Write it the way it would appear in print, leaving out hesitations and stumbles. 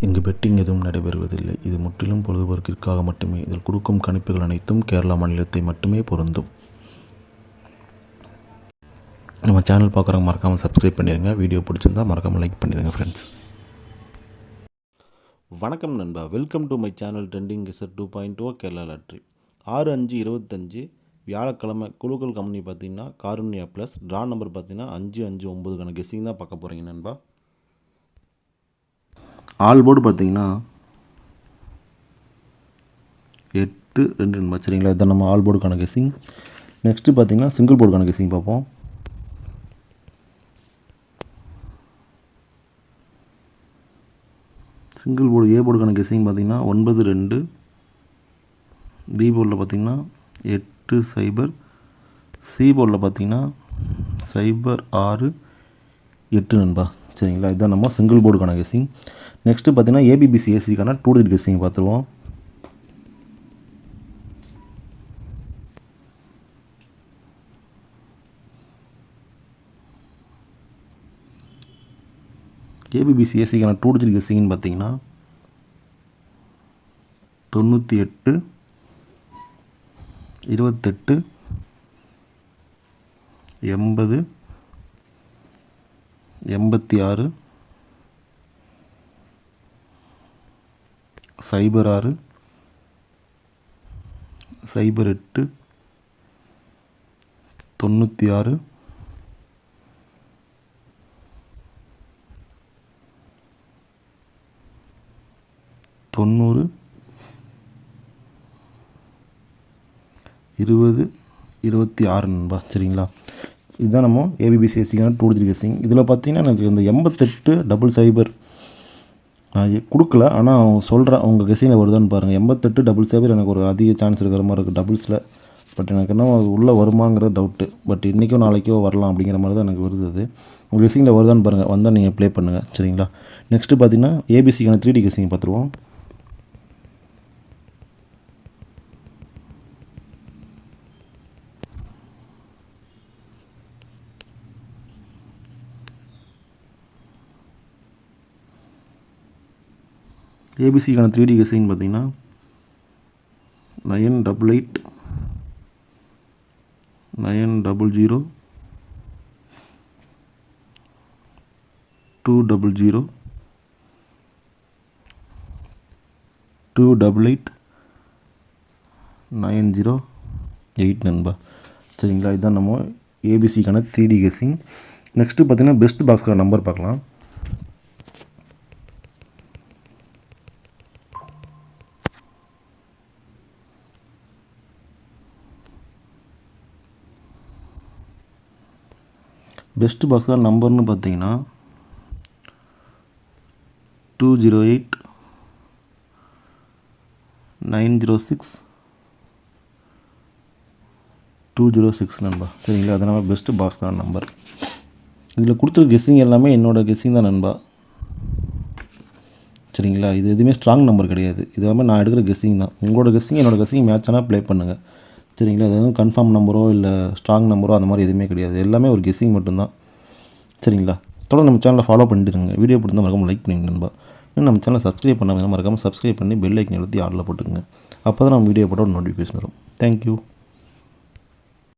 இங்கு பெட்டிங் எதுவும் நடைபெறுவதில்லை. இது முற்றிலும் பொழுதுபோக்கிற்காக மட்டுமே. இதில் கொடுக்கும் கணிப்புகள் அனைத்தும் கேரளா மாநிலத்தை மட்டுமே பொருந்தும். நம்ம சேனல் பார்க்குறவங்க மறக்காமல் சப்ஸ்கிரைப் பண்ணிடுங்க. வீடியோ பிடிச்சிருந்தா மறக்காமல் லைக் பண்ணிடுங்க ஃப்ரெண்ட்ஸ். வணக்கம் நண்பா, welcome to my channel trending guesser 2.0 Kerala lottery. 6/5/25 வியாழக்கிழமை குழுக்கள் கம்பெனி பார்த்தீங்கன்னா காருண்யா ப்ளஸ் ட்ரா நம்பர் பார்த்தீங்கன்னா 559 கெஸ்ஸிங் தான் பார்க்க போகிறீங்க நண்பா. ஆல் போர்டு பார்த்தீங்கன்னா 8-2 நண்பா. சரிங்களா, இதான் நம்ம ஆல் போர்டுக்கான கெஸ்ஸிங். நெக்ஸ்ட்டு பார்த்தீங்கன்னா சிங்கிள் போர்டுக்கான கெஸ்ஸிங் பார்ப்போம். சிங்கிள் போர்டு ஏ போர்டுக்கான கெஸ்ஸிங் பார்த்தீங்கன்னா 9-2, பி போர்டில் பார்த்தீங்கன்னா 8-0, சி போர்டில் பார்த்தீங்கன்னா 0-6-8 நண்பா. சரிங்களா, இதுதான் நம்ம சிங்கிள் போர்டுக்கான கெஸ்ஸிங். நெக்ஸ்ட்டு பார்த்தீங்கன்னா ஏபிபிசி ஏசிக்கான 2 டிஜிட் கெஸ்ஸிங் பார்த்துருவோம். ஏபிபிசி ஏசிக்கான 2 டிஜிட் கெஸ்ஸிங்னு பார்த்தீங்கன்னா 98, 28, 80, 86, 06, 08, 96, 90, 20, 26 நண்பா. சரிங்களா, இதுதான் நம்ம ஏபிபிசி ஏசிக்கான 2 டிஜிட் கெஸ்ஸிங். இதில் பார்த்தீங்கன்னா எனக்கு இந்த 88-00 நான் கொடுக்கல, ஆனால் அவங்க சொல்கிறேன் உங்கள் கெஸ்ஸிங்கில் வருதான்னு பாருங்கள். 88-00 எனக்கு ஒரு அதிக சான்ஸ் இருக்கிற மாதிரி இருக்குது டபுள்ஸில். பட் எனக்கு என்ன உள்ளே வருமாங்கிறது டவுட்டு. பட் இன்றைக்கோ நாளைக்கோ வரலாம் அப்படிங்கிற மாதிரி தான் எனக்கு வருது. அது உங்கள் கெஸ்ஸிங்கில் வருதான்னு பாருங்கள், வந்தால் நீங்கள் ப்ளே பண்ணுங்கள். சரிங்களா, நெக்ஸ்ட்டு பார்த்தீங்கன்னா ஏபிசிக்கான 3D கெஸ்ஸிங் பார்த்துருவோம். ஏபிசிக்கான 3D கெஸ்ஸிங் பார்த்தீங்கன்னா 988, 900, 200, 288, 908 நண்பா. சரிங்களா, இதுதான் நம்ம ஏபிசிக்கான 3D கெஸ்ஸிங். நெக்ஸ்ட்டு பார்த்தீங்கன்னா பெஸ்ட் பாக்ஸ்க்கான நம்பர் பார்க்கலாம். பெஸ்ட் பாக்ஸ் தான் நம்பர்னு பார்த்தீங்கன்னா 208, 906, 206 நண்பா. சரிங்களா, அதனால் பெஸ்ட்டு பாக்ஸ் தான் நம்பர். இதில் கொடுத்துருக்க கெஸ்ஸிங் எல்லாமே என்னோடய கெஸ்ஸிங் தான் நண்பா. சரிங்களா, இது எதுவுமே ஸ்ட்ராங் நம்பர் கிடையாது. இது எல்லாமே நான் எடுக்கிற கெஸ்ஸிங் தான். உங்களோட கெஸ்ஸிங் என்னோடய கெஸ்ஸிங் மேட்ச் ஆனால் ப்ளே பண்ணுங்கள். சரிங்களா, அது எதுவும் கன்ஃபார்ம் நம்பரோ இல்லை ஸ்ட்ராங் நம்பரோ அந்த மாதிரி எதுவுமே கிடையாது. எல்லாமே ஒரு கெஸ்ஸிங் மட்டும்தான். சரிங்களா, தொடர்ந்து நம்ம சேனலை ஃபாலோ பண்ணிட்டுருங்க. வீடியோ பிடிச்சா மறக்காமல் லைக் பண்ணிங்க நண்பா. இன்னும் நம்ம சேனலை சப்ஸ்கிரைப் பண்ணாமல் மறக்காமல் சப்ஸ்கிரைப் பண்ணி பெல் ஐக்கன் எழுதி ஆர்டரில் போட்டுக்கோங்க. அப்போ தான் நம்ம வீடியோ போட்டால் ஒரு நோட்டிஃபிகேஷன் வரும். தேங்க்யூ.